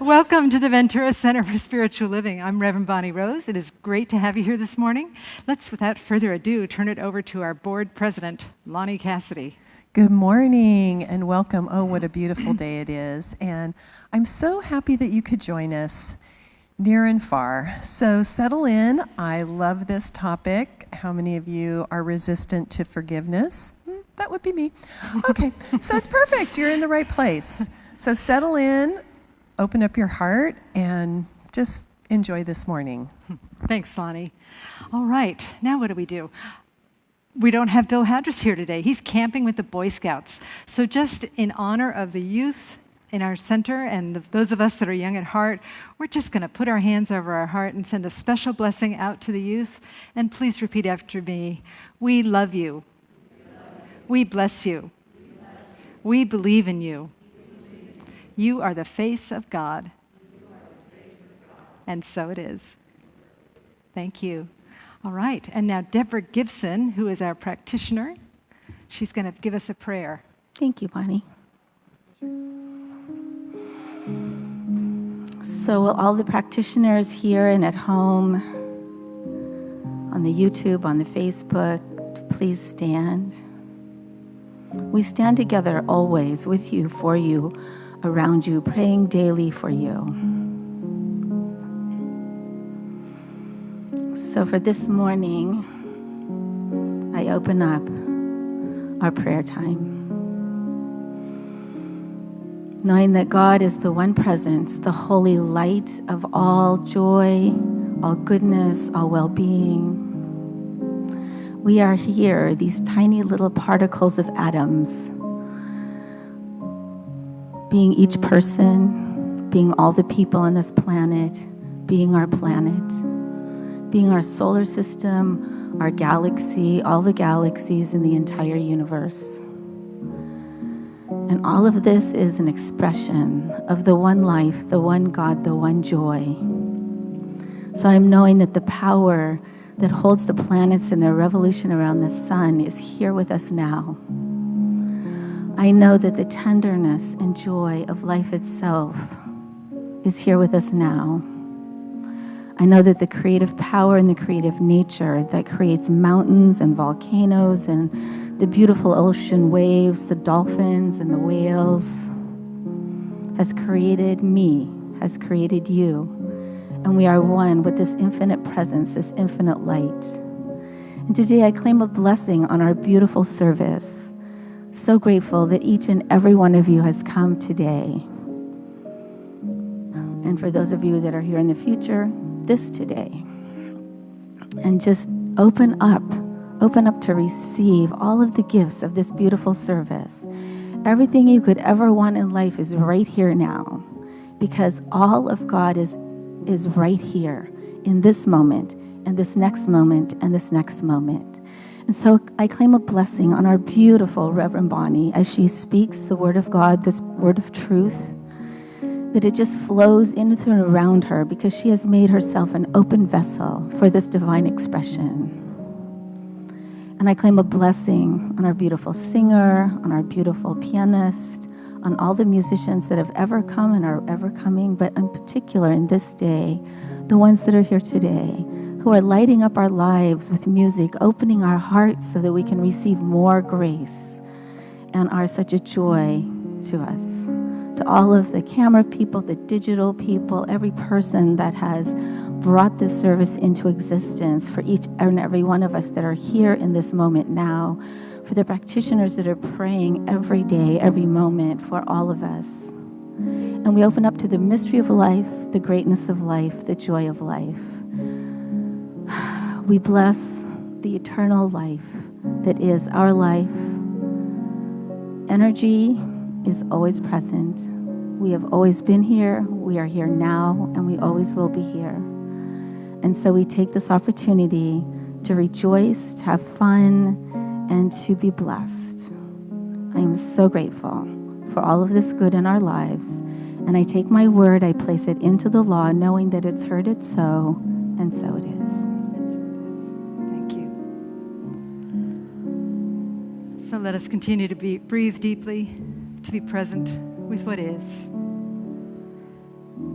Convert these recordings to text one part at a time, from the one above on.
Welcome to the Ventura Center for Spiritual Living. I'm Reverend Bonnie Rose. It is great to have you here this morning. Let's, without further ado, turn it over to our board president, Lonnie Cassidy. Good morning and welcome. Oh, what a beautiful day it is. And I'm so happy that you could join us near and far. So settle in. I love this topic. How many of you are resistant to forgiveness? That would be me. Okay, so it's perfect. You're in the right place. So settle in. Open up your heart and just enjoy this morning. Thanks, Lonnie. All right, now what do? We don't have Bill Hadris here today. He's camping with the Boy Scouts. So just in honor of the youth in our center and those of us that are young at heart, we're just going to put our hands over our heart and send a special blessing out to the youth. And please repeat after me. We love you. We bless you. We believe in you. You are the face of God. And so it is. Thank you. All right. And now Deborah Gibson, who is our practitioner, she's going to give us a prayer. Thank you, Bonnie. So will all the practitioners here and at home, on the YouTube, on the Facebook, please stand. We stand together always with you, for you, around you, praying daily for you. So for this morning, I open up our prayer time, knowing that God is the one presence, the holy light of all joy, all goodness, all well-being. We are here, these tiny little particles of atoms, being each person, being all the people on this planet, being our planet, being our solar system, our galaxy, all the galaxies in the entire universe. And all of this is an expression of the one life, the one God, the one joy. So I'm knowing that the power that holds the planets in their revolution around the sun is here with us now. I know that the tenderness and joy of life itself is here with us now. I know that the creative power and the creative nature that creates mountains and volcanoes and the beautiful ocean waves, the dolphins and the whales, has created me, has created you. And we are one with this infinite presence, this infinite light. And today I claim a blessing on our beautiful service. So grateful that each and every one of you has come today. And for those of you that are here in the future, this today. And just open up to receive all of the gifts of this beautiful service. Everything you could ever want in life is right here now, because all of God is right here in this moment, and this next moment, and this next moment. And so I claim a blessing on our beautiful Reverend Bonnie as she speaks the word of God, this word of truth, that it just flows into and around her because she has made herself an open vessel for this divine expression. And I claim a blessing on our beautiful singer, on our beautiful pianist, on all the musicians that have ever come and are ever coming, but in particular in this day, the ones that are here today, who are lighting up our lives with music, opening our hearts so that we can receive more grace and are such a joy to us. To all of the camera people, the digital people, every person that has brought this service into existence, for each and every one of us that are here in this moment now, for the practitioners that are praying every day, every moment for all of us. And we open up to the mystery of life, the greatness of life, the joy of life. We bless the eternal life that is our life. Energy is always present. We have always been here, we are here now, and we always will be here. And so we take this opportunity to rejoice, to have fun, and to be blessed. I am so grateful for all of this good in our lives. And I take my word, I place it into the law, knowing that it's heard it so, and so it is. So let us continue to breathe deeply, to be present with what is.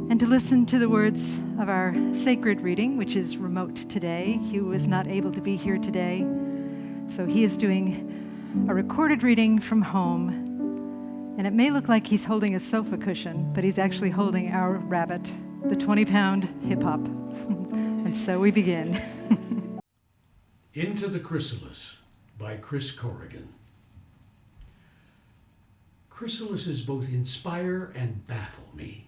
and to listen to the words of our sacred reading, which is remote today. Hugh was not able to be here today, so he is doing a recorded reading from home. And it may look like he's holding a sofa cushion, but he's actually holding our rabbit, the 20-pound hip-hop. And so we begin. Into the Chrysalis by Chris Corrigan. Chrysalises both inspire and baffle me.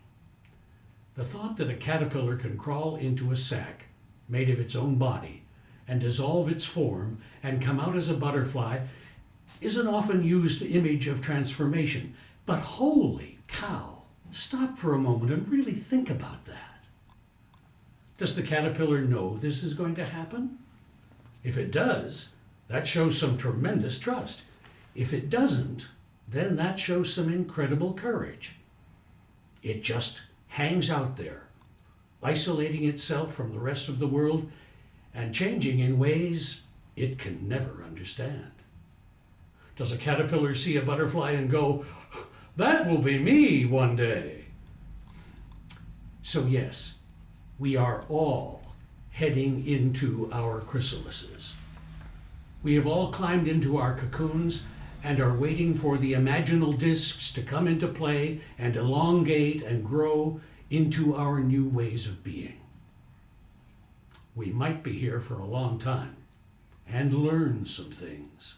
The thought that a caterpillar can crawl into a sac made of its own body and dissolve its form and come out as a butterfly is an often used image of transformation. But holy cow, stop for a moment and really think about that. Does the caterpillar know this is going to happen? If it does, that shows some tremendous trust. If it doesn't, then that shows some incredible courage. It just hangs out there, isolating itself from the rest of the world and changing in ways it can never understand. Does a caterpillar see a butterfly and go, "That will be me one day"? So yes, we are all heading into our chrysalises. We have all climbed into our cocoons and are waiting for the imaginal discs to come into play and elongate and grow into our new ways of being. We might be here for a long time and learn some things.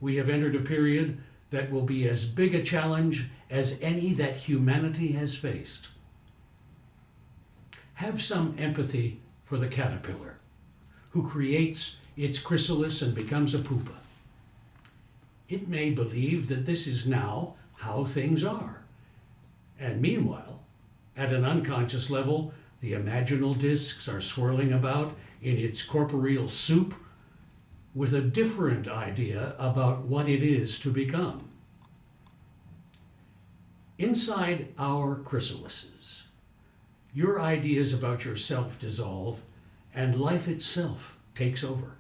We have entered a period that will be as big a challenge as any that humanity has faced. Have some empathy for the caterpillar who creates its chrysalis and becomes a pupa. It may believe that this is now how things are. And meanwhile, at an unconscious level, the imaginal discs are swirling about in its corporeal soup with a different idea about what it is to become. Inside our chrysalises, your ideas about yourself dissolve and life itself takes over.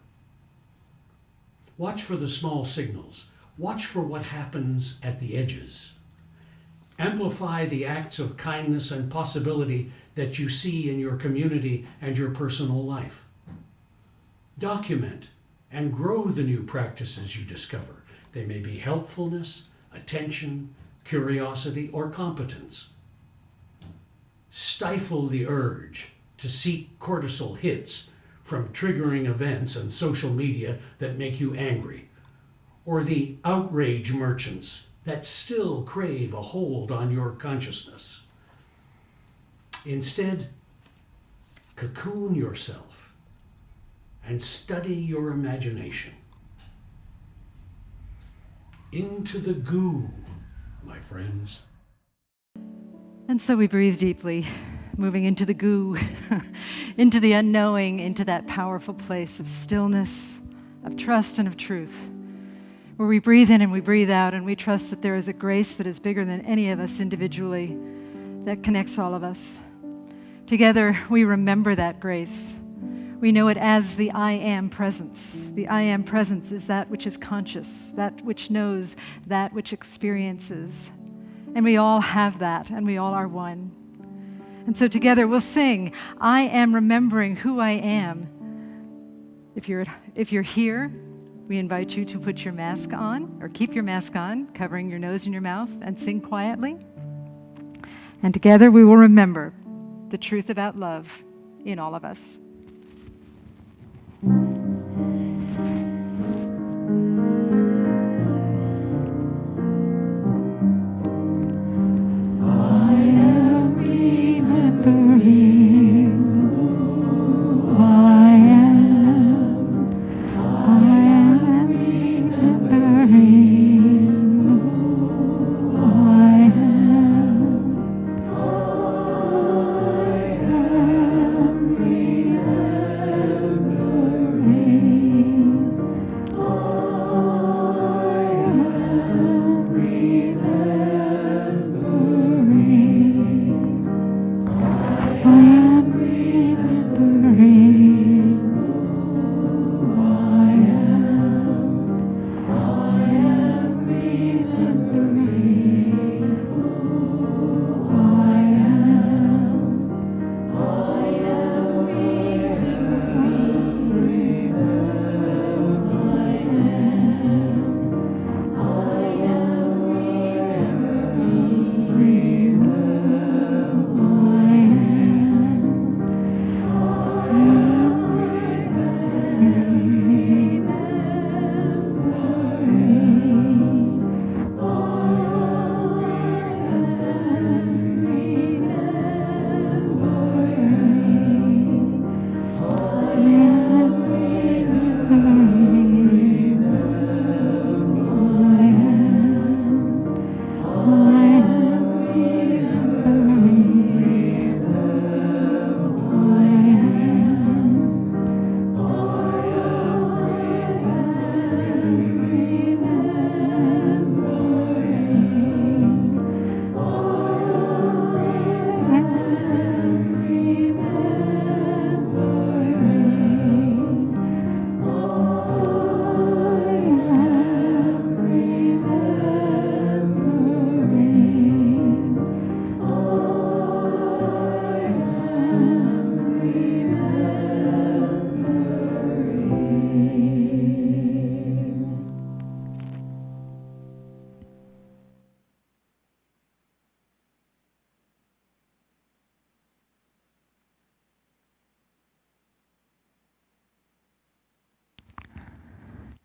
Watch for the small signals. Watch for what happens at the edges. Amplify the acts of kindness and possibility that you see in your community and your personal life. Document and grow the new practices you discover. They may be helpfulness, attention, curiosity, or competence. Stifle the urge to seek cortisol hits from triggering events and social media that make you angry, or the outrage merchants that still crave a hold on your consciousness. Instead, cocoon yourself and study your imagination. Into the goo, my friends. And so we breathe deeply, moving into the goo, into the unknowing, into that powerful place of stillness, of trust, and of truth, where we breathe in and we breathe out, and we trust that there is a grace that is bigger than any of us individually, that connects all of us. Together, we remember that grace. We know it as the I Am presence. The I Am presence is that which is conscious, that which knows, that which experiences. And we all have that, and we all are one. And so together we'll sing, I am remembering who I am. If you're here, we invite you to put your mask on, or keep your mask on, covering your nose and your mouth, and sing quietly. And together we will remember the truth about love in all of us. Remembering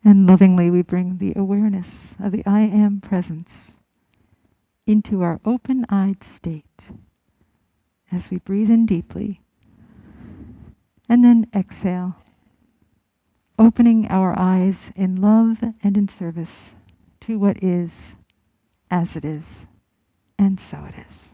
And lovingly we bring the awareness of the I Am presence into our open-eyed state as we breathe in deeply. And then exhale, opening our eyes in love and in service to what is, as it is, and so it is.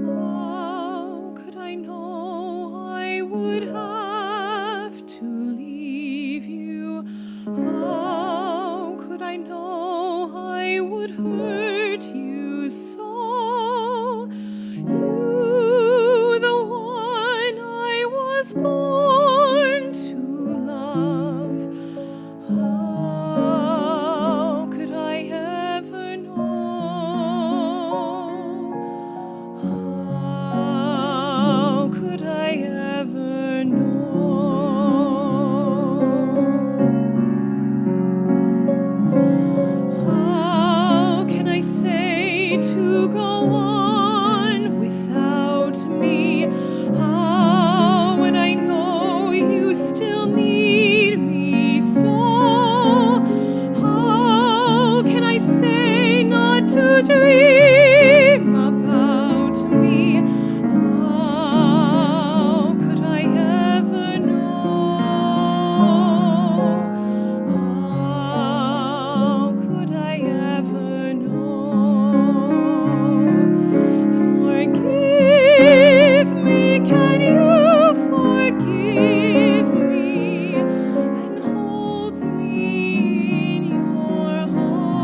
How could I know I would have to leave you? How could I know I would hurt you so? You, the one I was born to love. How could I ever know? How could I ever know? How can I say to go on without me? How would I know you still need me so? How can I say not to dream about me? How could I ever know? How could I ever know? Forgive me, can you forgive me and hold me in your heart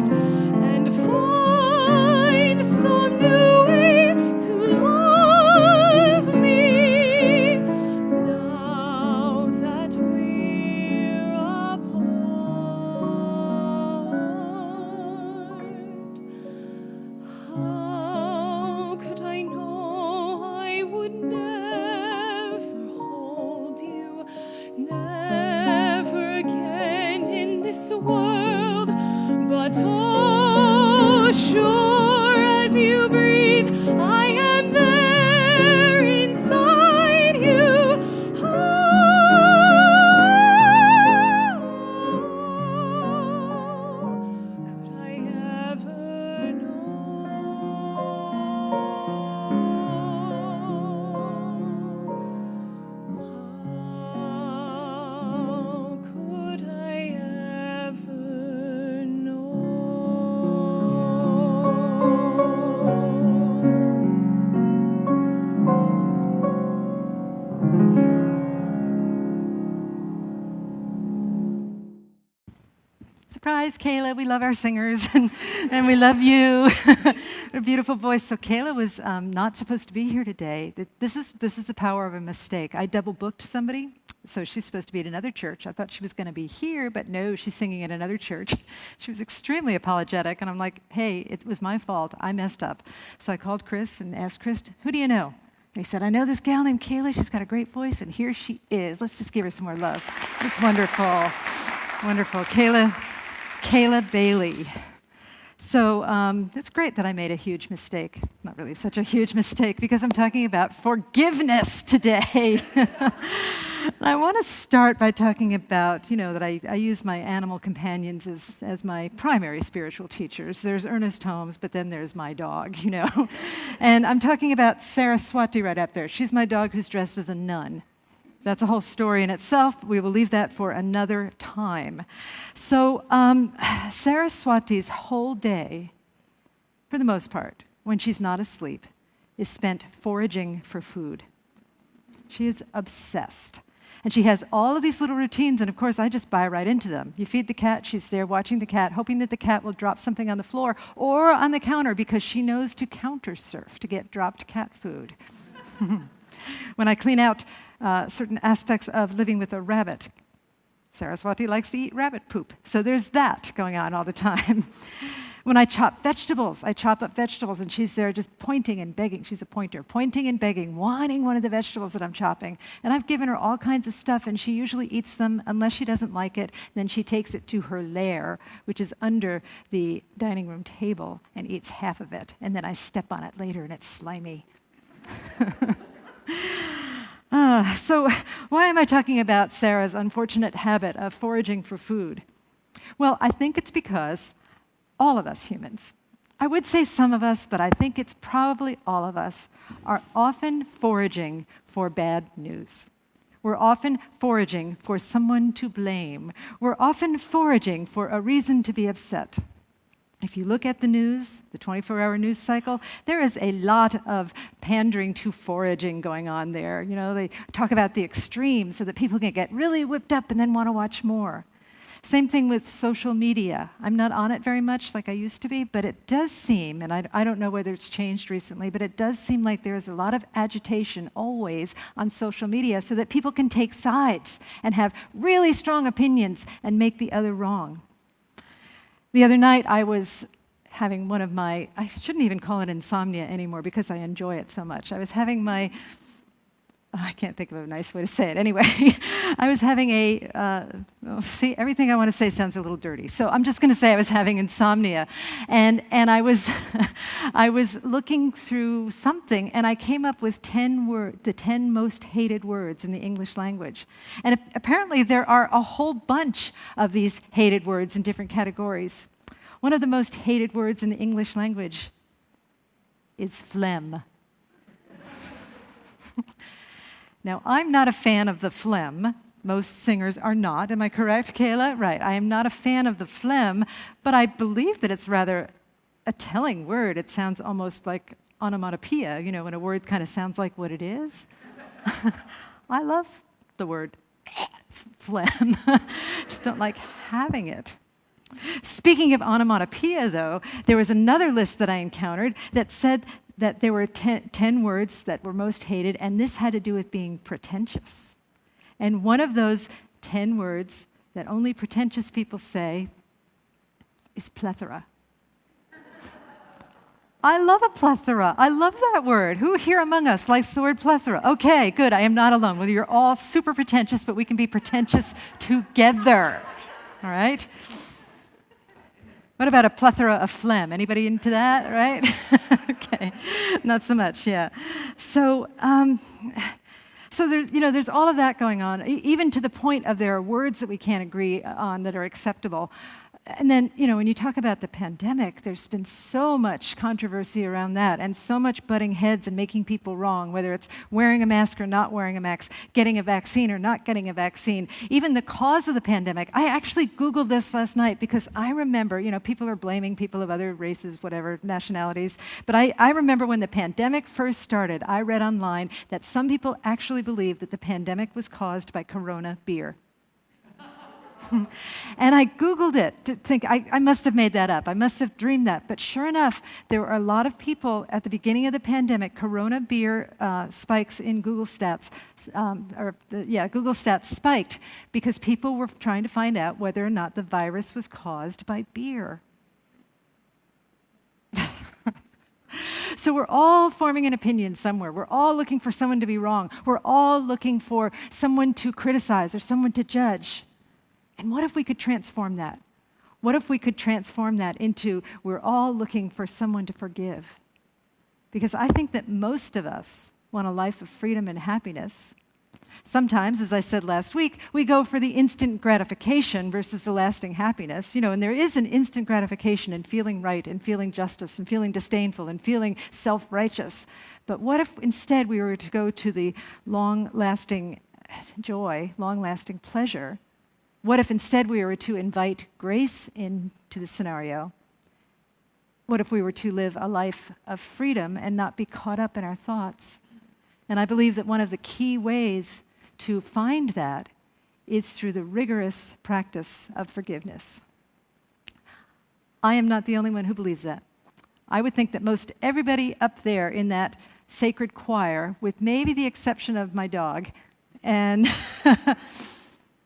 and find some new way to love me now that we're apart. How could I know I would never hold you, never again in this world, but oh, sure as you breathe, I am there inside you. How could I ever know? How could I ever know? Surprise, Kayla. We love our singers, and we love you. A beautiful voice. So Kayla was not supposed to be here today. This is the power of a mistake. I double booked somebody, so she's supposed to be at another church. I thought she was going to be here, but no, she's singing at another church. She was extremely apologetic, and I'm like, hey, it was my fault. I messed up. So I called Chris and asked Chris, who do you know? And he said, I know this gal named Kayla. She's got a great voice, and here she is. Let's just give her some more love. It's wonderful. Wonderful. Kayla Bailey. So it's great that I made a huge mistake. Not really such a huge mistake, because I'm talking about forgiveness today. And I want to start by talking about, that I use my animal companions as my primary spiritual teachers. There's Ernest Holmes, but then there's my dog, And I'm talking about Saraswati right up there. She's my dog who's dressed as a nun. That's a whole story in itself. We will leave that for another time. So Saraswati's whole day, for the most part, when she's not asleep, is spent foraging for food. She is obsessed. And she has all of these little routines, and of course, I just buy right into them. You feed the cat, she's there watching the cat, hoping that the cat will drop something on the floor or on the counter, because she knows to counter surf to get dropped cat food. When I clean out certain aspects of living with a rabbit, Saraswati likes to eat rabbit poop. So there's that going on all the time. When I chop vegetables, I chop up vegetables, and she's there just pointing and begging. She's a pointer, pointing and begging, wanting one of the vegetables that I'm chopping. And I've given her all kinds of stuff, and she usually eats them unless she doesn't like it. Then she takes it to her lair, which is under the dining room table, and eats half of it. And then I step on it later, and it's slimy. So why am I talking about Sarah's unfortunate habit of foraging for food? Well, I think it's because all of us humans, I would say some of us, but I think it's probably all of us, are often foraging for bad news. We're often foraging for someone to blame. We're often foraging for a reason to be upset. If you look at the news, the 24-hour news cycle, there is a lot of pandering to foraging going on there. You know, they talk about the extremes so that people can get really whipped up and then want to watch more. Same thing with social media. I'm not on it very much like I used to be, but it does seem, and I don't know whether it's changed recently, but it does seem like there is a lot of agitation always on social media so that people can take sides and have really strong opinions and make the other wrong. The other night I was having one of my, I shouldn't even call it insomnia anymore because I enjoy it so much. I was having my, I can't think of a nice way to say it. Anyway, I was having see, everything I want to say sounds a little dirty. So I'm just going to say I was having insomnia. And I was, I was looking through something, and I came up with the 10 most hated words in the English language. And apparently there are a whole bunch of these hated words in different categories. One of the most hated words in the English language is phlegm. Now, I'm not a fan of the phlegm. Most singers are not. Am I correct, Kayla? Right. I am not a fan of the phlegm, but I believe that it's rather a telling word. It sounds almost like onomatopoeia, you know, when a word kind of sounds like what it is. I love the word phlegm. Just don't like having it. Speaking of onomatopoeia, though, there was another list that I encountered that said that there were 10 words that were most hated, and this had to do with being pretentious. And one of those 10 words that only pretentious people say is plethora. I love a plethora. I love that word. Who here among us likes the word plethora? Okay, good. I am not alone. Well, you're all super pretentious, but we can be pretentious together. All right? What about a plethora of phlegm? Anybody into that, right? Okay, not so much, yeah. So there's all of that going on, even to the point of there are words that we can't agree on that are acceptable. And then, you know, when you talk about the pandemic, there's been so much controversy around that and so much butting heads and making people wrong, whether it's wearing a mask or not wearing a mask, getting a vaccine or not getting a vaccine, even the cause of the pandemic. I actually Googled this last night because I remember, you know, people are blaming people of other races, whatever, nationalities. But I remember when the pandemic first started, I read online that some people actually believed that the pandemic was caused by Corona beer. And I Googled it to think, I must have made that up. I must have dreamed that. But sure enough, there were a lot of people at the beginning of the pandemic, Corona beer spikes in Google Stats, Google Stats spiked because people were trying to find out whether or not the virus was caused by beer. So we're all forming an opinion somewhere. We're all looking for someone to be wrong. We're all looking for someone to criticize or someone to judge. And what if we could transform that? What if we could transform that into we're all looking for someone to forgive? Because I think that most of us want a life of freedom and happiness. Sometimes, as I said last week, we go for the instant gratification versus the lasting happiness. You know, and there is an instant gratification in feeling right and feeling justice and feeling disdainful and feeling self-righteous. But what if instead we were to go to the long-lasting joy, long-lasting pleasure? What if instead we were to invite grace into the scenario? What if we were to live a life of freedom and not be caught up in our thoughts? And I believe that one of the key ways to find that is through the rigorous practice of forgiveness. I am not the only one who believes that. I would think that most everybody up there in that sacred choir, with maybe the exception of my dog, and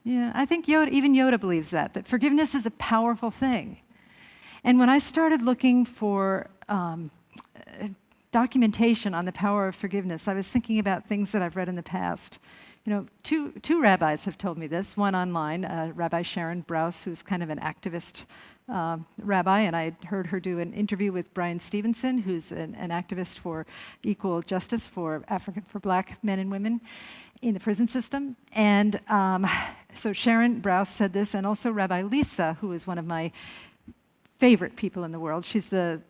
yeah, I think even Yoda believes that forgiveness is a powerful thing. And when I started looking for documentation on the power of forgiveness, I was thinking about things that I've read in the past. You know, two rabbis have told me this, one online, Rabbi Sharon Brous, who's kind of an activist rabbi, and I heard her do an interview with Brian Stevenson, who's an activist for equal justice for black men and women in the prison system. And so Sharon Brous said this, and also Rabbi Lisa, who is one of my favorite people in the world. She's the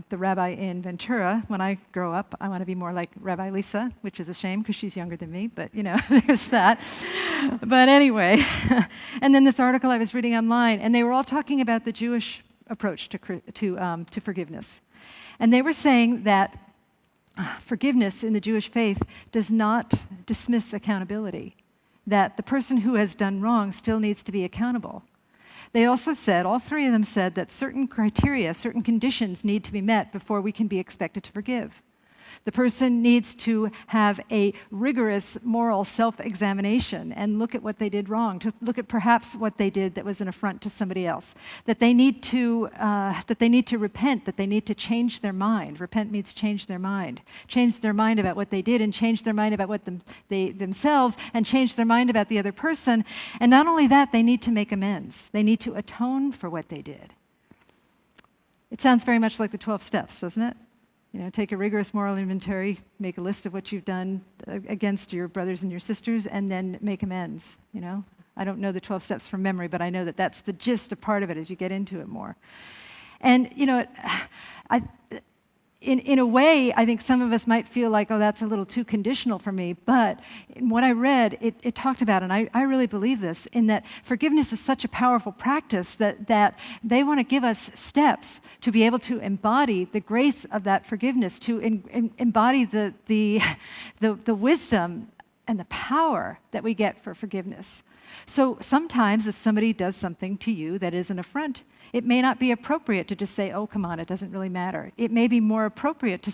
rabbi in Ventura. When I grow up, I want to be more like Rabbi Lisa, which is a shame because she's younger than me, but you know, there's that. But anyway, and then this article I was reading online, and they were all talking about the Jewish approach to forgiveness. And they were saying that forgiveness in the Jewish faith does not dismiss accountability, that the person who has done wrong still needs to be accountable. They also said, all three of them said, that certain criteria, certain conditions need to be met before we can be expected to forgive. The person needs to have a rigorous moral self-examination and look at what they did wrong, to look at perhaps what they did that was an affront to somebody else. That they need to repent, that they need to change their mind. Repent means change their mind about what they did, and change their mind about what they themselves, and change their mind about the other person. And not only that, they need to make amends. They need to atone for what they did. It sounds very much like the 12 steps, doesn't it? You know, take a rigorous moral inventory, make a list of what you've done against your brothers and your sisters, and then make amends, you know? I don't know the 12 steps from memory, but I know that that's the gist of part of it as you get into it more. And, you know, in a way, I think some of us might feel like, oh, that's a little too conditional for me. But in what I read, it talked about, and I really believe this, in that forgiveness is such a powerful practice that they want to give us steps to be able to embody the grace of that forgiveness, to embody the wisdom and the power that we get for forgiveness. So sometimes if somebody does something to you that is an affront, it may not be appropriate to just say, oh, come on, it doesn't really matter. It may be more appropriate to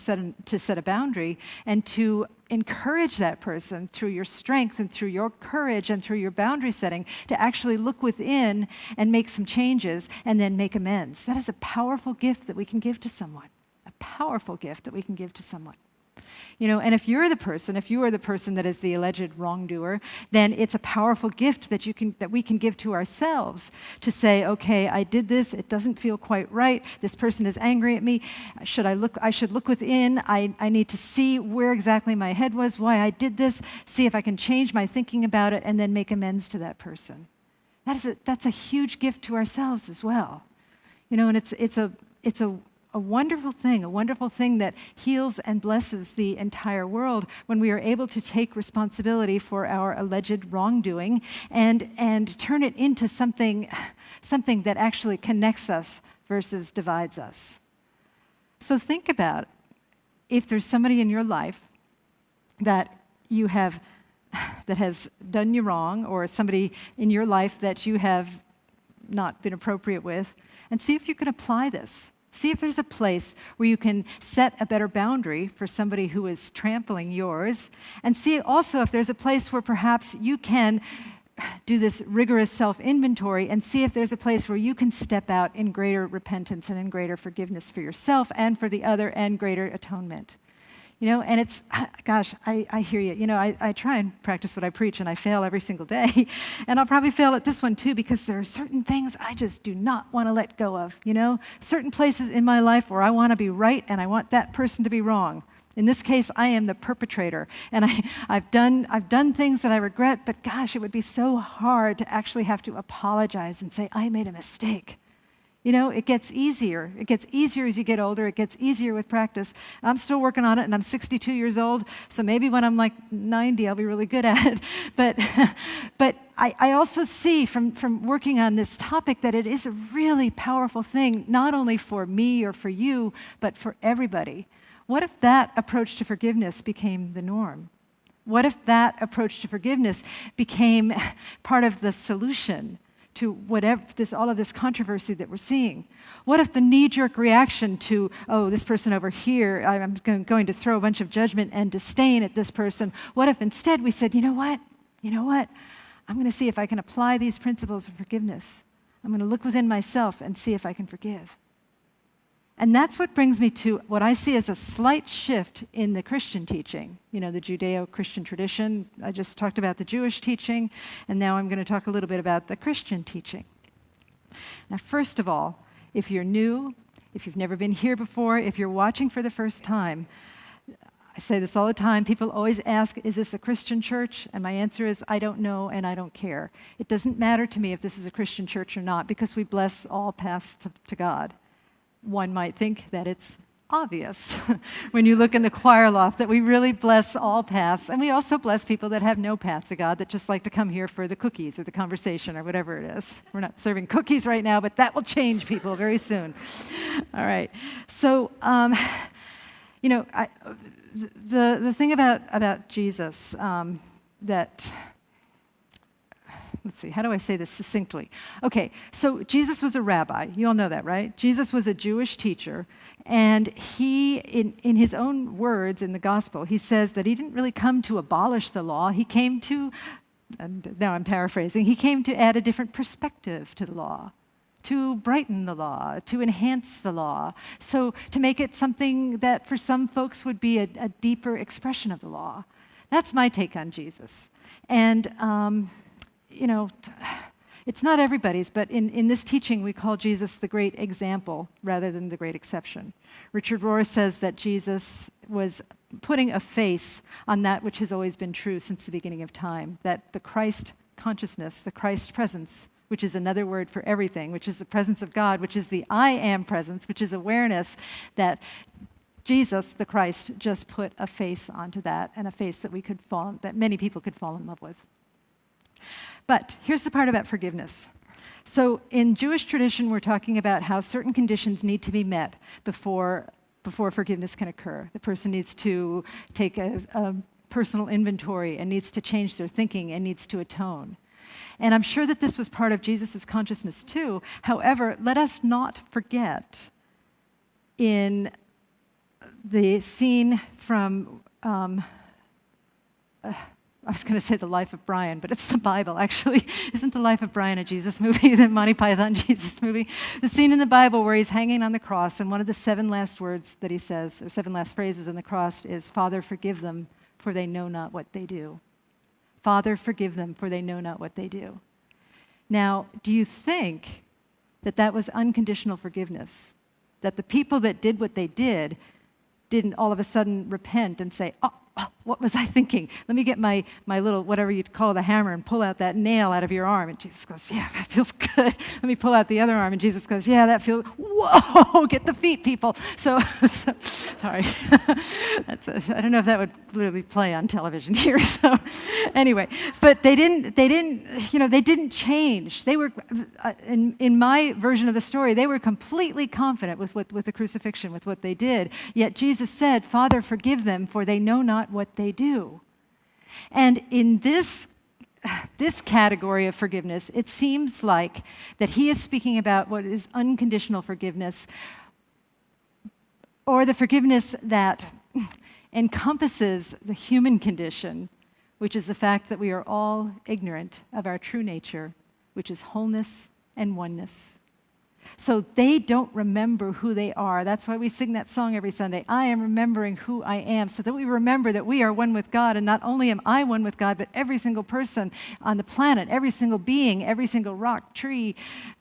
set a boundary and to encourage that person through your strength and through your courage and through your boundary setting to actually look within and make some changes and then make amends. That is a powerful gift that we can give to someone, a powerful gift that we can give to someone. You know, and if you are the person that is the alleged wrongdoer, then it's a powerful gift that we can give to ourselves to say, okay, I did this, it doesn't feel quite right, this person is angry at me, I should look within, I need to see where exactly my head was, why I did this, see if I can change my thinking about it, and then make amends to that person. That's a huge gift to ourselves as well. You know, and it's a wonderful thing that heals and blesses the entire world when we are able to take responsibility for our alleged wrongdoing and turn it into something that actually connects us versus divides us. So think about if there's somebody in your life that has done you wrong, or somebody in your life that you have not been appropriate with, and see if you can apply this. See if there's a place where you can set a better boundary for somebody who is trampling yours, and see also if there's a place where perhaps you can do this rigorous self-inventory and see if there's a place where you can step out in greater repentance and in greater forgiveness for yourself and for the other, and greater atonement. You know, and it's, gosh, I hear you. You know, I try and practice what I preach, and I fail every single day. And I'll probably fail at this one too, because there are certain things I just do not want to let go of, you know? Certain places in my life where I want to be right and I want that person to be wrong. In this case, I am the perpetrator, and I've done things that I regret, but gosh, it would be so hard to actually have to apologize and say, I made a mistake. You know, it gets easier. It gets easier as you get older. It gets easier with practice. I'm still working on it, and I'm 62 years old, so maybe when I'm like 90, I'll be really good at it. But I also see from working on this topic that it is a really powerful thing, not only for me or for you, but for everybody. What if that approach to forgiveness became the norm? What if that approach to forgiveness became part of the solution to all of this controversy that we're seeing? What if the knee-jerk reaction to, oh, this person over here, I'm going to throw a bunch of judgment and disdain at this person, what if instead we said, you know what? I'm going to see if I can apply these principles of forgiveness. I'm going to look within myself and see if I can forgive. And that's what brings me to what I see as a slight shift in the Christian teaching, the Judeo-Christian tradition. I just talked about the Jewish teaching, and now I'm going to talk a little bit about the Christian teaching. Now, first of all, if you're new, if you've never been here before, if you're watching for the first time, I say this all the time. People always ask, is this a Christian church? And my answer is, I don't know and I don't care. It doesn't matter to me if this is a Christian church or not, because we bless all paths to God. One might think that it's obvious when you look in the choir loft that we really bless all paths, and we also bless people that have no path to God, that just like to come here for the cookies or the conversation or whatever it is. We're not serving cookies right now, but that will change people very soon. All right. So, the thing about Jesus that... Let's see, how do I say this succinctly? Okay, so Jesus was a rabbi. You all know that, right? Jesus was a Jewish teacher, and he, in his own words in the gospel, he says that he didn't really come to abolish the law. He came to, and now I'm paraphrasing, he came to add a different perspective to the law, to brighten the law, to enhance the law, so to make it something that for some folks would be a deeper expression of the law. That's my take on Jesus. And, it's not everybody's, but in this teaching, we call Jesus the great example rather than the great exception. Richard Rohr says that Jesus was putting a face on that which has always been true since the beginning of time, that the Christ consciousness, the Christ presence, which is another word for everything, which is the presence of God, which is the I am presence, which is awareness that Jesus, the Christ, just put a face onto that, and a face that many people could fall in love with. But here's the part about forgiveness. So in Jewish tradition, we're talking about how certain conditions need to be met before forgiveness can occur. The person needs to take a personal inventory and needs to change their thinking and needs to atone. And I'm sure that this was part of Jesus' consciousness too. However, let us not forget in the scene from I was going to say The Life of Brian, but it's the Bible, actually. Isn't The Life of Brian a Jesus movie, the Monty Python Jesus movie? The scene in the Bible where he's hanging on the cross, and one of the 7 last words that he says, or 7 last phrases on the cross is, Father, forgive them, for they know not what they do. Father, forgive them, for they know not what they do. Now, do you think that that was unconditional forgiveness? That the people that did what they did didn't all of a sudden repent and say, oh, what was I thinking? Let me get my little, whatever you'd call the hammer, and pull out that nail out of your arm. And Jesus goes, yeah, that feels good. Let me pull out the other arm. And Jesus goes, yeah, that feels, whoa, get the feet, people. So sorry. I don't know if that would really play on television here. So anyway, but they didn't change. They were, in my version of the story, they were completely confident with the crucifixion, with what they did. Yet Jesus said, Father, forgive them, for they know not what they do. And in this category of forgiveness, it seems like that he is speaking about what is unconditional forgiveness, or the forgiveness that encompasses the human condition, which is the fact that we are all ignorant of our true nature, which is wholeness and oneness. So they don't remember who they are. That's why we sing that song every Sunday, I am remembering who I am, so that we remember that we are one with God, and not only am I one with God, but every single person on the planet, every single being, every single rock, tree,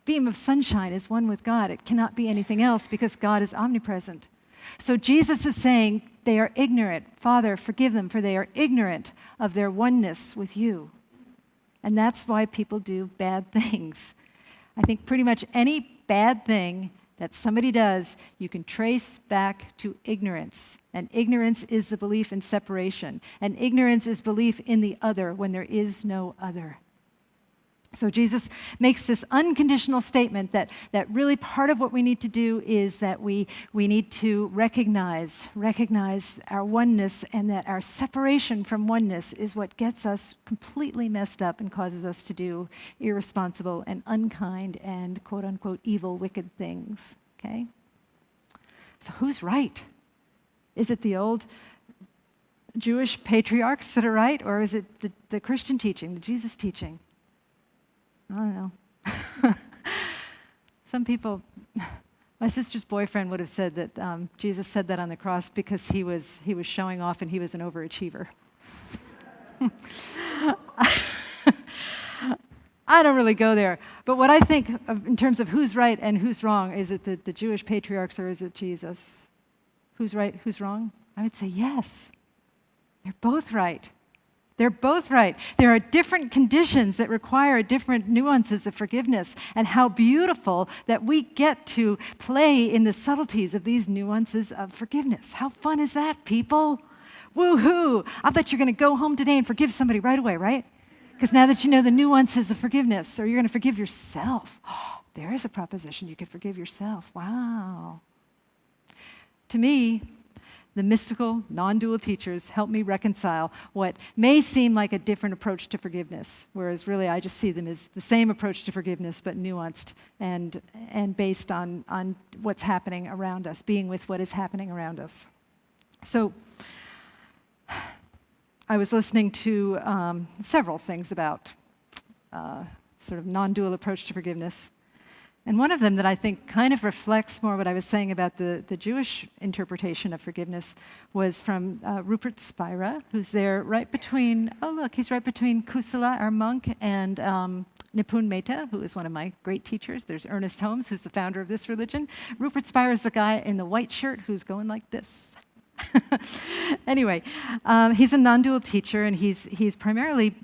beam of sunshine is one with God. It cannot be anything else because God is omnipresent. So Jesus is saying they are ignorant. Father, forgive them, for they are ignorant of their oneness with you. And that's why people do bad things. I think pretty much any bad thing that somebody does, you can trace back to ignorance. And ignorance is the belief in separation. And ignorance is belief in the other when there is no other. So Jesus makes this unconditional statement that really part of what we need to do is that we need to recognize our oneness, and that our separation from oneness is what gets us completely messed up and causes us to do irresponsible and unkind and quote-unquote evil, wicked things, okay? So who's right? Is it the old Jewish patriarchs that are right, or is it the Christian teaching, the Jesus teaching? I don't know. Some people, my sister's boyfriend would have said that Jesus said that on the cross because he was showing off and he was an overachiever. I don't really go there. But what I think in terms of who's right and who's wrong, is it the Jewish patriarchs or is it Jesus? Who's right, who's wrong? I would say yes. They're both right. They're both right. There are different conditions that require different nuances of forgiveness, and how beautiful that we get to play in the subtleties of these nuances of forgiveness. How fun is that, people? Woo-hoo! I bet you're going to go home today and forgive somebody right away, right? Because now that you know the nuances of forgiveness, or you're going to forgive yourself. Oh, there is a proposition. You could forgive yourself. Wow. To me, the mystical, non-dual teachers help me reconcile what may seem like a different approach to forgiveness, whereas really I just see them as the same approach to forgiveness, but nuanced and based on what's happening around us, being with what is happening around us. So I was listening to several things about sort of non-dual approach to forgiveness. And one of them that I think kind of reflects more what I was saying about the Jewish interpretation of forgiveness was from Rupert Spira, who's there right between, oh look, he's right between Kusala, our monk, and Nipun Mehta, who is one of my great teachers. There's Ernest Holmes, who's the founder of this religion. Rupert Spira is the guy in the white shirt who's going like this. Anyway, he's a non-dual teacher, and he's primarily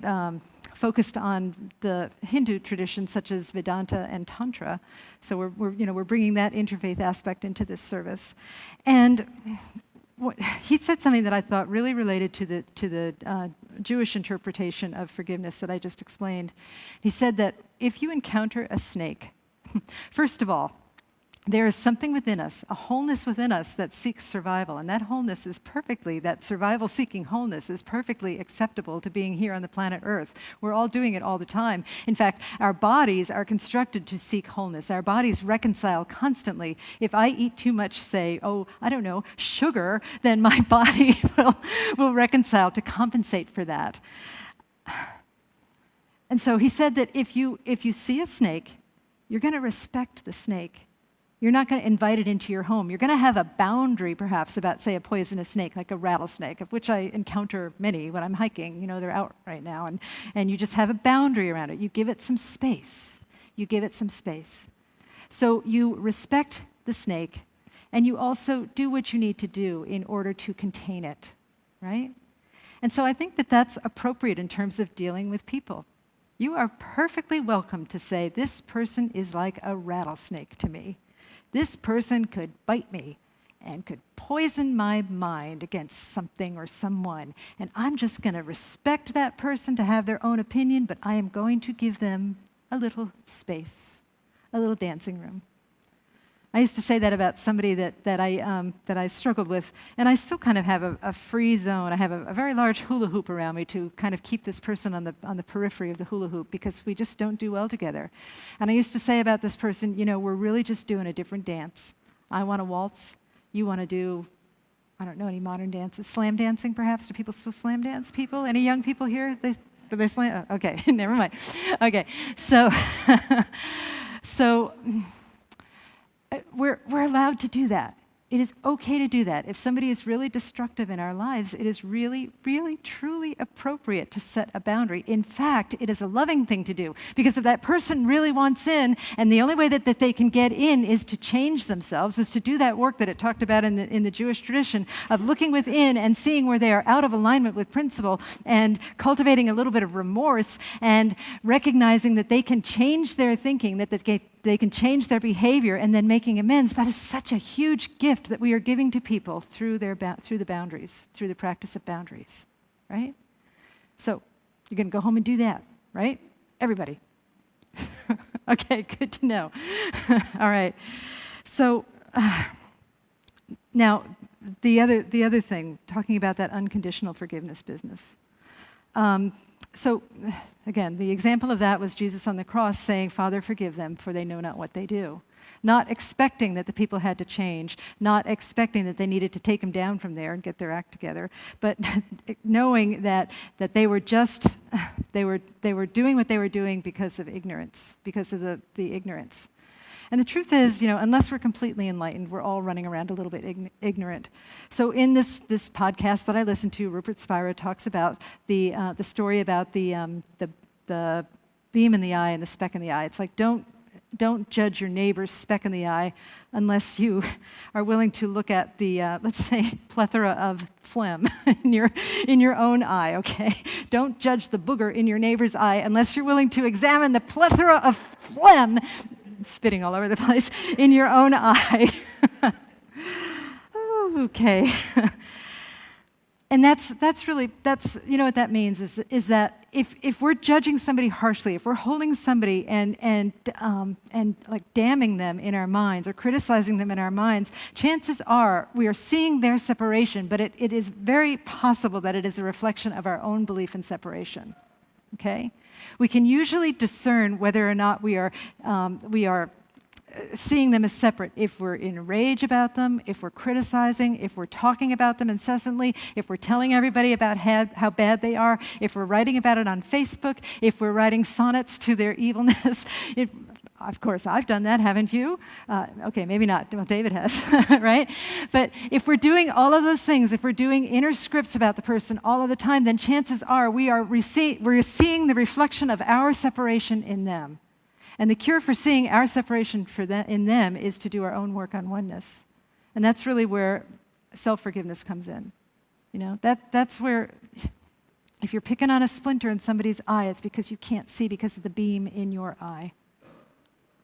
focused on the Hindu traditions such as Vedanta and Tantra. So we're bringing that interfaith aspect into this service. And he said something that I thought really related to the Jewish interpretation of forgiveness that I just explained. He said that if you encounter a snake, first of all, there is something within us, a wholeness within us that seeks survival, and that wholeness is that survival-seeking wholeness is perfectly acceptable to being here on the planet Earth. We're all doing it all the time. In fact, our bodies are constructed to seek wholeness. Our bodies reconcile constantly. If I eat too much, say, sugar, then my body will reconcile to compensate for that. And so he said that if you see a snake, you're going to respect the snake. You're not going to invite it into your home. You're going to have a boundary, perhaps, about, say, a poisonous snake, like a rattlesnake, of which I encounter many when I'm hiking. You know, they're out right now. And you just have a boundary around it. You give it some space. You give it some space. So you respect the snake, and you also do what you need to do in order to contain it, right? And so I think that that's appropriate in terms of dealing with people. You are perfectly welcome to say, this person is like a rattlesnake to me. This person could bite me and could poison my mind against something or someone. And I'm just going to respect that person to have their own opinion, but I am going to give them a little space, a little dancing room. I used to say that about somebody that I struggled with, and I still kind of have a free zone. I have a very large hula hoop around me to kind of keep this person on the periphery of the hula hoop because we just don't do well together. And I used to say about this person, we're really just doing a different dance. I want to waltz. You want to do, I don't know any modern dances. Slam dancing, perhaps? Do people still slam dance? People? Any young people here? Do they slam? Oh, okay, never mind. Okay, so we're allowed to do that. It is okay to do that. If somebody is really destructive in our lives, it is really, really, truly appropriate to set a boundary. In fact, it is a loving thing to do, because if that person really wants in, and the only way that they can get in is to change themselves, is to do that work that it talked about in the Jewish tradition of looking within and seeing where they are out of alignment with principle and cultivating a little bit of remorse and recognizing that they can change their thinking, that they can change their behavior, and then making amends. That is such a huge gift that we are giving to people through the boundaries, through the practice of boundaries, right? So you're going to go home and do that, right? Everybody. Okay, good to know. All right. So now the other thing, talking about that unconditional forgiveness business. So again, the example of that was Jesus on the cross saying, Father, forgive them, for they know not what they do. Not expecting that the people had to change, not expecting that they needed to take him down from there and get their act together, but knowing that they were doing what they were doing because of ignorance, because of the ignorance. And the truth is, unless we're completely enlightened, we're all running around a little bit ignorant. So in this podcast that I listen to, Rupert Spira talks about the story about the beam in the eye and the speck in the eye. It's like, don't judge your neighbor's speck in the eye unless you are willing to look at the, let's say, plethora of phlegm in your own eye, okay? Don't judge the booger in your neighbor's eye unless you're willing to examine the plethora of phlegm, spitting all over the place, in your own eye. Oh, okay. And that's really, you know what that means is that if we're judging somebody harshly, if we're holding somebody and like damning them in our minds or criticizing them in our minds, chances are we are seeing their separation, but it is very possible that it is a reflection of our own belief in separation. Okay? We can usually discern whether or not we are seeing them as separate if we're in rage about them, if we're criticizing, if we're talking about them incessantly, if we're telling everybody about how bad they are, if we're writing about it on Facebook, if we're writing sonnets to their evilness. Of course, I've done that, haven't you? Okay, maybe not. Well, David has, right? But if we're doing all of those things, if we're doing inner scripts about the person all of the time, then chances are we're seeing the reflection of our separation in them. And the cure for seeing our separation in them is to do our own work on oneness. And that's really where self-forgiveness comes in. That's where, if you're picking on a splinter in somebody's eye, it's because you can't see because of the beam in your eye,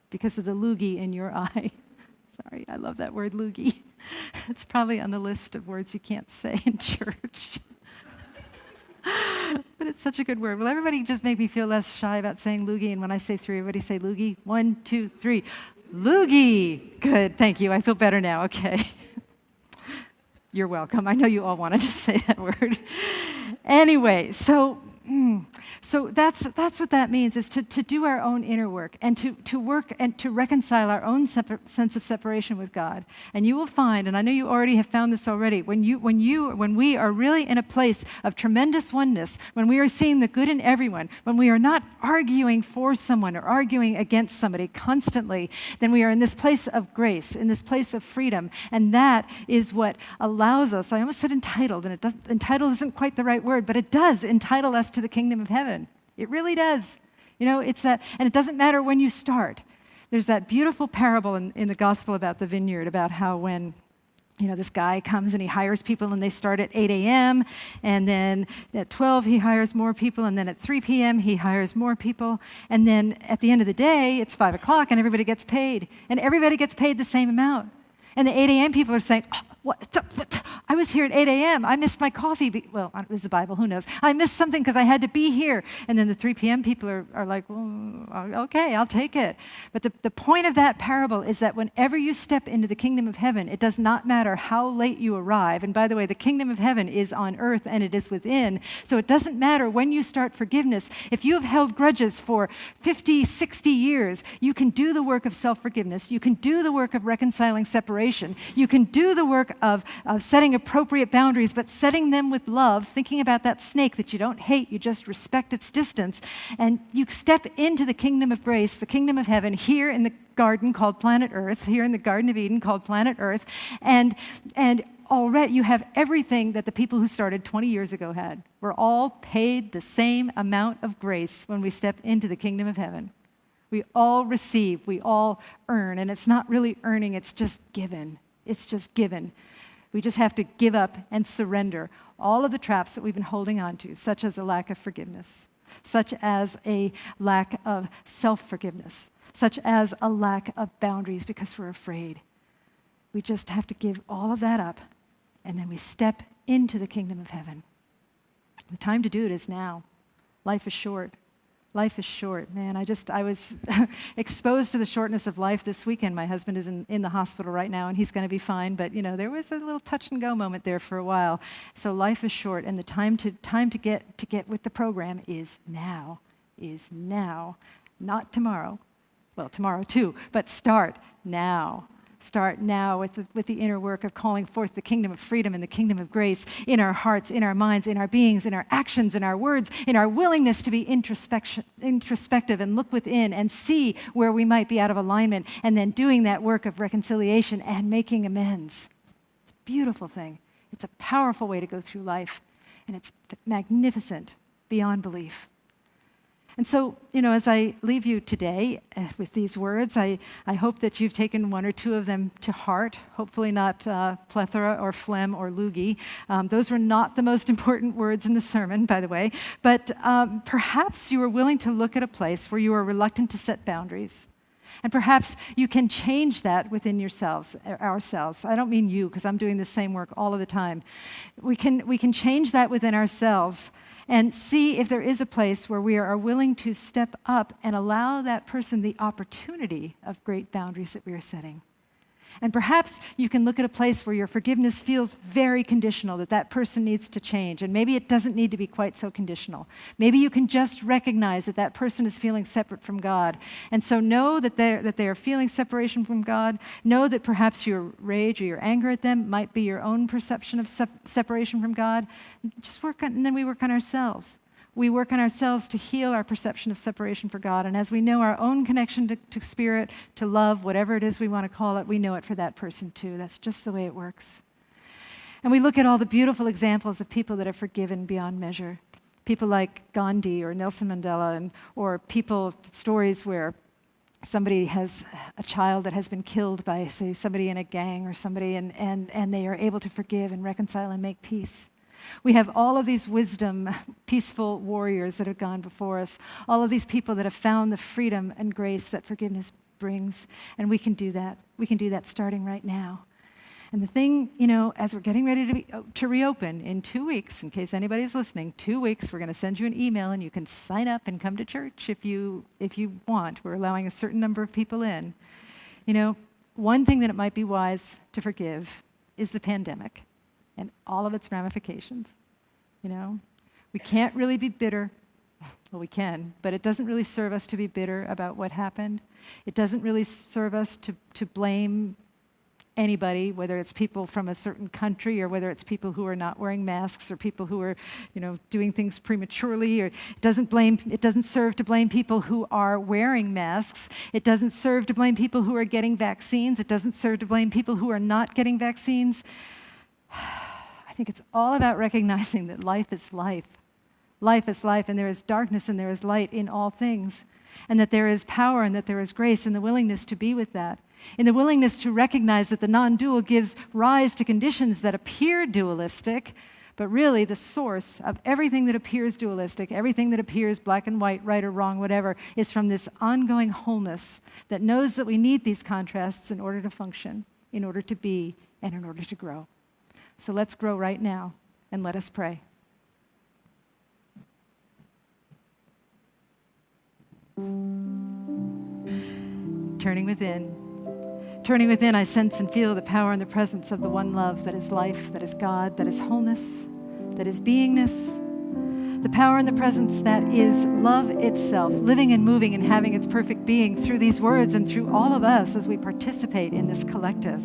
because of the loogie in your eye. Sorry, I love that word, loogie. It's probably on the list of words you can't say in church. But it's such a good word. Will everybody just make me feel less shy about saying loogie? And when I say three, everybody say loogie. 1, 2, 3. Loogie. Good. Thank you. I feel better now. Okay. You're welcome. I know you all wanted to say that word. Anyway, so that's what that means, is to do our own inner work and to work and to reconcile our own sense of separation with God. And you will find, and I know you already have found this already, when we are really in a place of tremendous oneness, when we are seeing the good in everyone, when we are not arguing for someone or arguing against somebody constantly, then we are in this place of grace, in this place of freedom. And that is what allows us, I almost said entitled, and entitled isn't quite the right word, but it does entitle us to the kingdom of heaven. It really does. It's that, and it doesn't matter when you start. There's that beautiful parable in the gospel about the vineyard, about how when this guy comes and he hires people and they start at 8 a.m. and then at 12 he hires more people, and then at 3 p.m. he hires more people, and then at the end of the day it's 5 o'clock and everybody gets paid, and everybody gets paid the same amount. And the 8 a.m. people are saying, what? I was here at 8 a.m. I missed my coffee. Well, it was the Bible. Who knows? I missed something because I had to be here. And then the 3 p.m. people are like, well, okay, I'll take it. But the point of that parable is that whenever you step into the kingdom of heaven, it does not matter how late you arrive. And by the way, the kingdom of heaven is on earth and it is within. So it doesn't matter when you start forgiveness. If you have held grudges for 50, 60 years, you can do the work of self-forgiveness. You can do the work of reconciling separation. You can do the work of setting appropriate boundaries, but setting them with love, thinking about that snake that you don't hate, you just respect its distance, and you step into the kingdom of grace, the kingdom of heaven, here in the garden called planet Earth, here in the Garden of Eden called planet Earth, and already you have everything that the people who started 20 years ago had. We're all paid the same amount of grace when we step into the kingdom of heaven. We all receive, we all earn, and it's not really earning, it's just given. It's just given. We just have to give up and surrender all of the traps that we've been holding on to, such as a lack of forgiveness, such as a lack of self-forgiveness, such as a lack of boundaries because we're afraid. We just have to give all of that up, and then we step into the kingdom of heaven. The time to do it is now. Life is short. Life is short, man. I was exposed to the shortness of life this weekend. My husband is in the hospital right now, and he's going to be fine. But there was a little touch and go moment there for a while. So life is short, and the time to get with the program is now. Is now, not tomorrow. Well, tomorrow too, but start now. start now with the inner work of calling forth the kingdom of freedom and the kingdom of grace in our hearts, in our minds, in our beings, in our actions, in our words, in our willingness to be introspective and look within and see where we might be out of alignment, and then doing that work of reconciliation and making amends. It's a beautiful thing. It's a powerful way to go through life, and it's magnificent beyond belief. And so, as I leave you today with these words, I hope that you've taken one or two of them to heart, hopefully not plethora or phlegm or loogie. Those were not the most important words in the sermon, by the way. But perhaps you are willing to look at a place where you are reluctant to set boundaries. And perhaps you can change that within yourselves, ourselves. I don't mean you, because I'm doing the same work all of the time. We can change that within ourselves and see if there is a place where we are willing to step up and allow that person the opportunity of great boundaries that we are setting. And perhaps you can look at a place where your forgiveness feels very conditional, that person needs to change. And maybe it doesn't need to be quite so conditional. Maybe you can just recognize that person is feeling separate from God. And so know that they are feeling separation from God. Know that perhaps your rage or your anger at them might be your own perception of separation from God. And then we work on ourselves. We work on ourselves to heal our perception of separation from God. And as we know our own connection to spirit, to love, whatever it is we want to call it, we know it for that person too. That's just the way it works. And we look at all the beautiful examples of people that have forgiven beyond measure. People like Gandhi or Nelson Mandela, or stories where somebody has a child that has been killed by, say, somebody in a gang or somebody, and they are able to forgive and reconcile and make peace. We have all of these wisdom, peaceful warriors that have gone before us, all of these people that have found the freedom and grace that forgiveness brings, and we can do that. We can do that starting right now. And the thing, as we're getting ready to reopen in 2 weeks, in case anybody's listening, 2 weeks, we're going to send you an email, and you can sign up and come to church if you want. We're allowing a certain number of people in. One thing that it might be wise to forgive is the pandemic and all of its ramifications. We can't really be bitter. Well, we can, but it doesn't really serve us to be bitter about what happened. It doesn't really serve us to blame anybody, whether it's people from a certain country or whether it's people who are not wearing masks or people who are, doing things prematurely. Or it doesn't serve to blame people who are wearing masks. It doesn't serve to blame people who are getting vaccines. It doesn't serve to blame people who are not getting vaccines. I think it's all about recognizing that life is life. Life is life, and there is darkness and there is light in all things, and that there is power and that there is grace, and the willingness to be with that, in the willingness to recognize that the non-dual gives rise to conditions that appear dualistic, but really the source of everything that appears dualistic, everything that appears black and white, right or wrong, whatever, is from this ongoing wholeness that knows that we need these contrasts in order to function, in order to be, and in order to grow. So let's grow right now, and let us pray. Turning within, I sense and feel the power and the presence of the one love that is life, that is God, that is wholeness, that is beingness. The power and the presence that is love itself, living and moving and having its perfect being through these words and through all of us as we participate in this collective.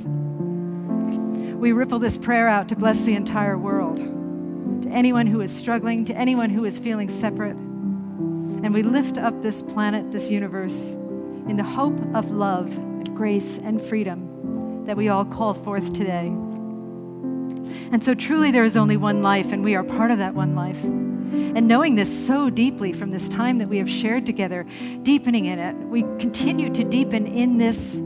We ripple this prayer out to bless the entire world, to anyone who is struggling, to anyone who is feeling separate. And we lift up this planet, this universe, in the hope of love and grace and freedom that we all call forth today. And so truly there is only one life, and we are part of that one life. And knowing this so deeply from this time that we have shared together, deepening in it, we continue to deepen in this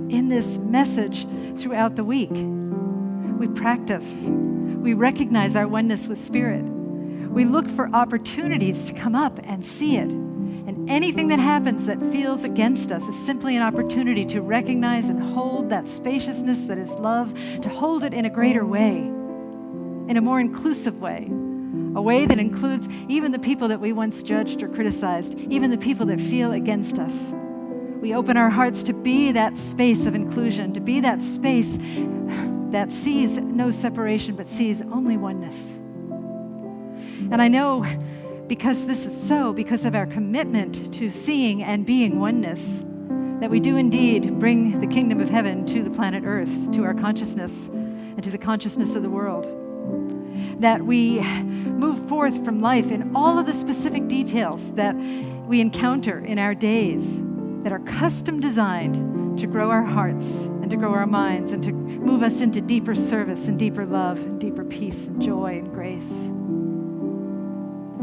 message throughout the week. We practice. We recognize our oneness with Spirit. We look for opportunities to come up and see it. And anything that happens that feels against us is simply an opportunity to recognize and hold that spaciousness that is love, to hold it in a greater way, in a more inclusive way, a way that includes even the people that we once judged or criticized, even the people that feel against us. We open our hearts to be that space of inclusion, to be that space that sees no separation but sees only oneness. And I know because this is so, because of our commitment to seeing and being oneness, that we do indeed bring the kingdom of heaven to the planet Earth, to our consciousness, and to the consciousness of the world. That we move forth from life in all of the specific details that we encounter in our days that are custom designed to grow our hearts and to grow our minds and to move us into deeper service and deeper love and deeper peace and joy and grace.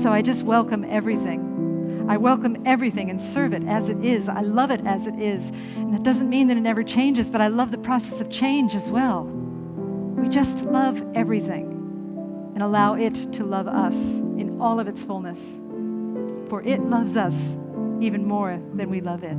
So I just welcome everything. I welcome everything and serve it as it is. I love it as it is. And that doesn't mean that it never changes, but I love the process of change as well. We just love everything and allow it to love us in all of its fullness. For it loves us even more than we love it.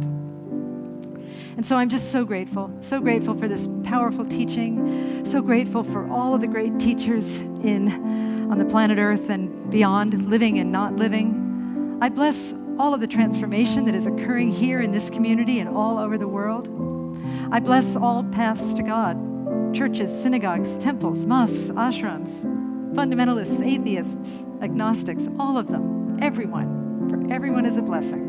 And so I'm just so grateful for this powerful teaching, so grateful for all of the great teachers on the planet Earth and beyond, living and not living. I bless all of the transformation that is occurring here in this community and all over the world. I bless all paths to God, churches, synagogues, temples, mosques, ashrams, fundamentalists, atheists, agnostics, all of them, everyone, for everyone is a blessing.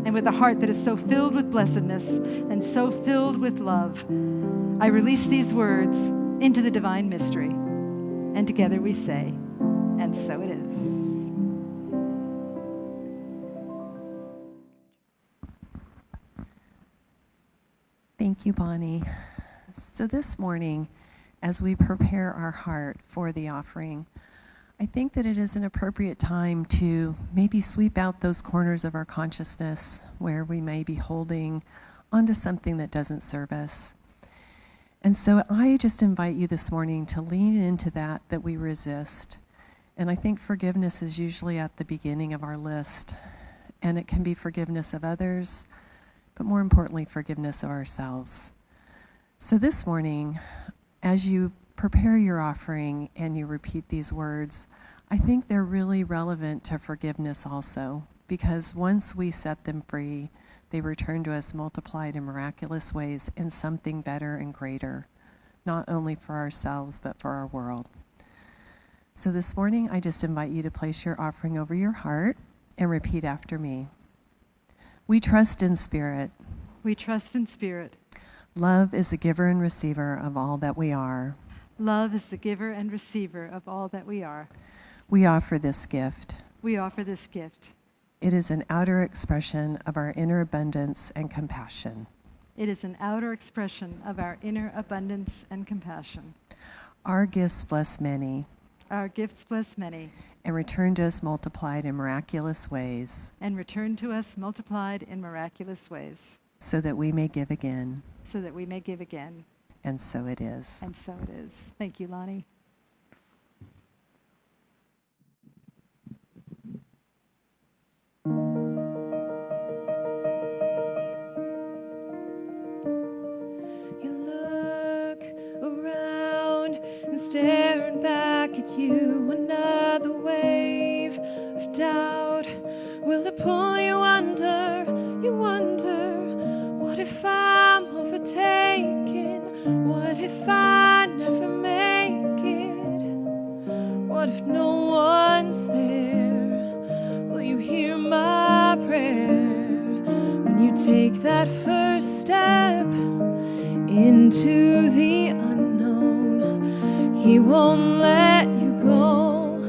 And with a heart that is so filled with blessedness and so filled with love, I release these words into the divine mystery. And together we say, and so it is. Thank you, Bonnie. So this morning, as we prepare our heart for the offering, I think that it is an appropriate time to maybe sweep out those corners of our consciousness where we may be holding onto something that doesn't serve us. And so I just invite you this morning to lean into that we resist. And I think forgiveness is usually at the beginning of our list. And it can be forgiveness of others, but more importantly, forgiveness of ourselves. So this morning, as you prepare your offering and you repeat these words, I think they're really relevant to forgiveness also, because once we set them free, they return to us multiplied in miraculous ways in something better and greater, not only for ourselves, but for our world. So this morning, I just invite you to place your offering over your heart and repeat after me. We trust in spirit. We trust in spirit. Love is the giver and receiver of all that we are. Love is the giver and receiver of all that we are. We offer this gift. We offer this gift. It is an outer expression of our inner abundance and compassion. It is an outer expression of our inner abundance and compassion. Our gifts bless many. Our gifts bless many. And return to us multiplied in miraculous ways. And return to us multiplied in miraculous ways. So that we may give again. So that we may give again. And so it is. And so it is. Thank you, Lonnie. You look around and staring back at you, another wave of doubt. Will it pull you under? You wonder, what if I'm overtaken? What if I never make it? What if no one's there? Will you hear my prayer? When you take that first step into the unknown, He won't let you go.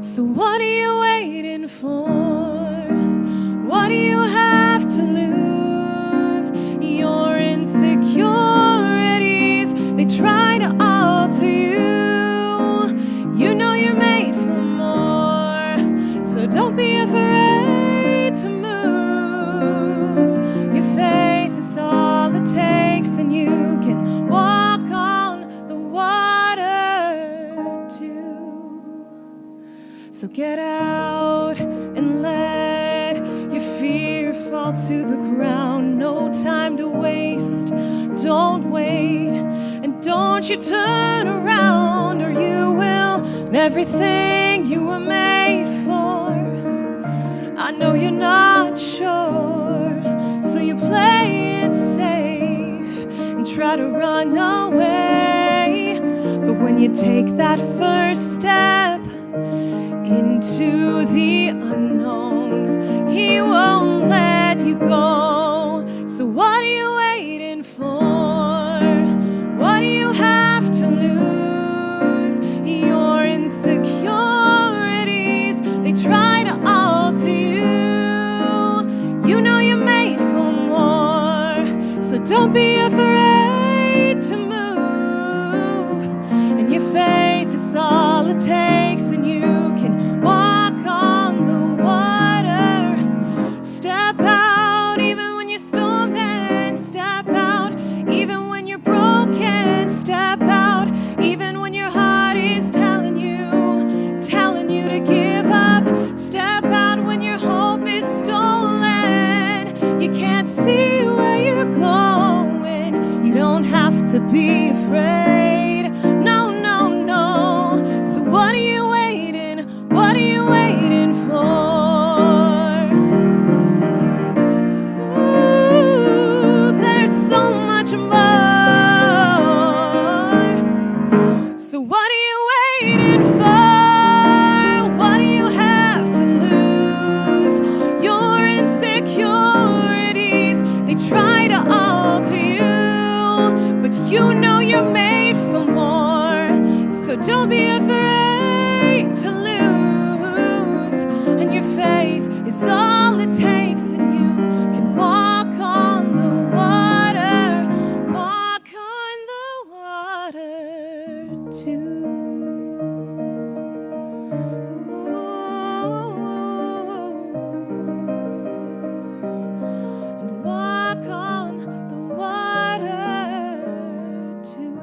So what are you waiting for? What do you have to lose? Your insecurities, they try to alter you. You know you're made for more, so don't be afraid to move. Your faith is all it takes, and you can walk on the water too. So get out and let your fear fall to the ground. No time to waste. Don't wait, and don't you turn around, or you will everything you were made for. I know you're not sure, so you play it safe and try to run away. But when you take that first step into the unknown, He won't let you go. So what to be afraid. No, no, no. So what are you waiting? What are you waiting for? Ooh, there's so much more. So what are you waiting for? What do you have to lose? Your insecurities, they try to alter you, but you know you're made for more. So don't be afraid to lose, and your faith is all it takes, and you can walk on the water, walk on the water too. And walk on the water too.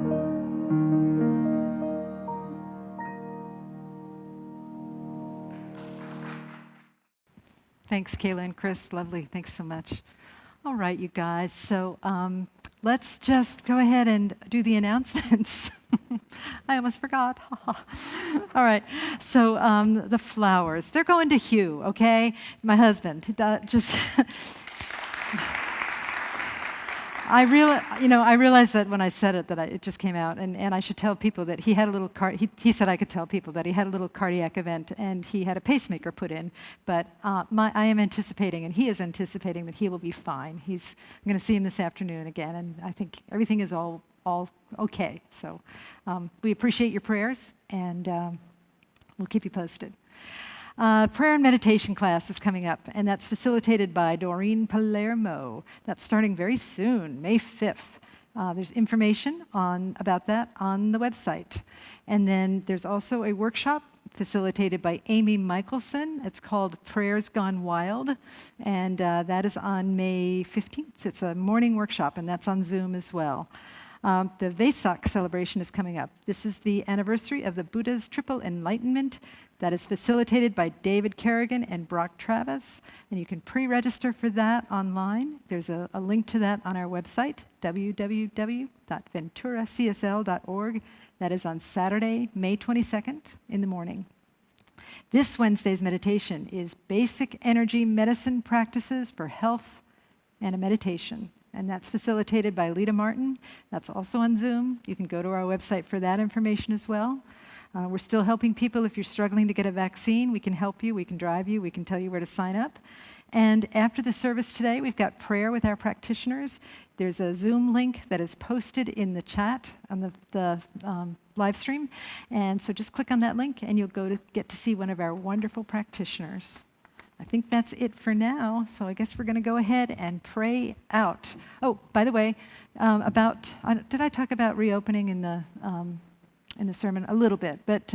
Thanks, Kayla and Chris. Lovely. Thanks so much. All right, you guys. So let's just go ahead and do the announcements. I almost forgot. All right. So the flowers, they're going to Hugh, okay? My husband. Just I realized that when I said it that it just came out, and I should tell people that he had a little he said I could tell people that he had a little cardiac event and he had a pacemaker put in, but I am anticipating, and he is anticipating, that he will be fine. I'm going to see him this afternoon again, and I think everything is all okay. So we appreciate your prayers, and we'll keep you posted. Prayer and meditation class is coming up, and that's facilitated by Doreen Palermo. That's starting very soon, May 5th. There's information about that on the website. And then there's also a workshop facilitated by Amy Michelson. It's called Prayers Gone Wild, and that is on May 15th. It's a morning workshop, and that's on Zoom as well. The Vasec Celebration is coming up. This is the anniversary of the Buddha's Triple Enlightenment. That is facilitated by David Kerrigan and Brock Travis, and you can pre-register for that online. There's a link to that on our website, www.VenturaCSL.org. That is on Saturday, May 22nd in the morning. This Wednesday's meditation is Basic Energy Medicine Practices for Health and a Meditation, and that's facilitated by Lita Martin. That's also on Zoom. You can go to our website for that information as well. We're still helping people. If you're struggling to get a vaccine, we can help you, we can drive you, we can tell you where to sign up. And after the service today, we've got prayer with our practitioners. There's a Zoom link that is posted in the chat on the live stream. And so just click on that link and you'll get to see one of our wonderful practitioners. I think that's it for now. So I guess we're going to go ahead and pray out. Oh, by the way, did I talk about reopening in the sermon? A little bit, but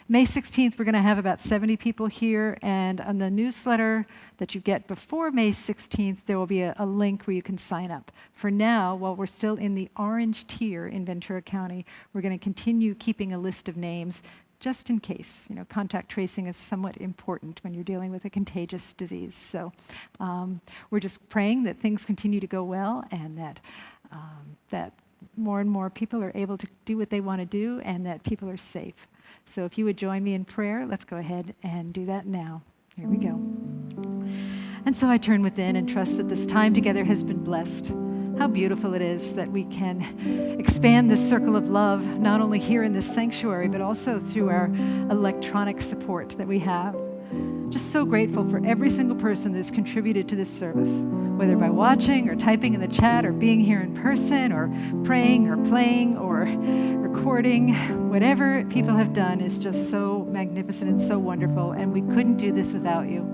May 16th, we're going to have about 70 people here, and on the newsletter that you get before May 16th, there will be a link where you can sign up. For now, while we're still in the orange tier in Ventura County, we're going to continue keeping a list of names just in case. Contact tracing is somewhat important when you're dealing with a contagious disease. So we're just praying that things continue to go well, and that more and more people are able to do what they want to do, and that people are safe. So if you would join me in prayer, let's go ahead and do that now. Here we go. And so I turn within and trust that this time together has been blessed. How beautiful it is that we can expand this circle of love, not only here in this sanctuary, but also through our electronic support that we have. Just so grateful for every single person that's contributed to this service, whether by watching or typing in the chat or being here in person or praying or playing or recording. Whatever people have done is just so magnificent and so wonderful, and we couldn't do this without you.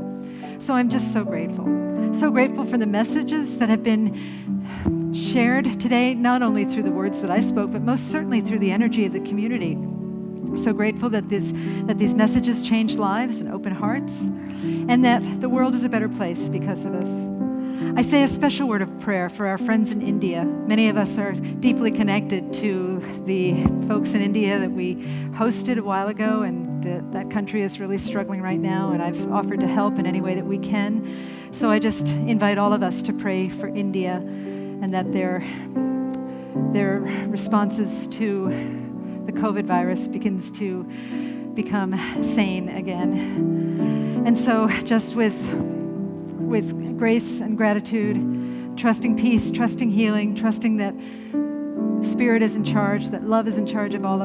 So I'm just so grateful. So grateful for the messages that have been shared today, not only through the words that I spoke, but most certainly through the energy of the community. So grateful that these messages change lives and open hearts, and that the world is a better place because of us. I say a special word of prayer for our friends in India. Many of us are deeply connected to the folks in India that we hosted a while ago, and that country is really struggling right now, and I've offered to help in any way that we can. So I just invite all of us to pray for India, and that their their responses to the COVID virus begins to become sane again. And so just with grace and gratitude, trusting peace, trusting healing, trusting that Spirit is in charge, that love is in charge of all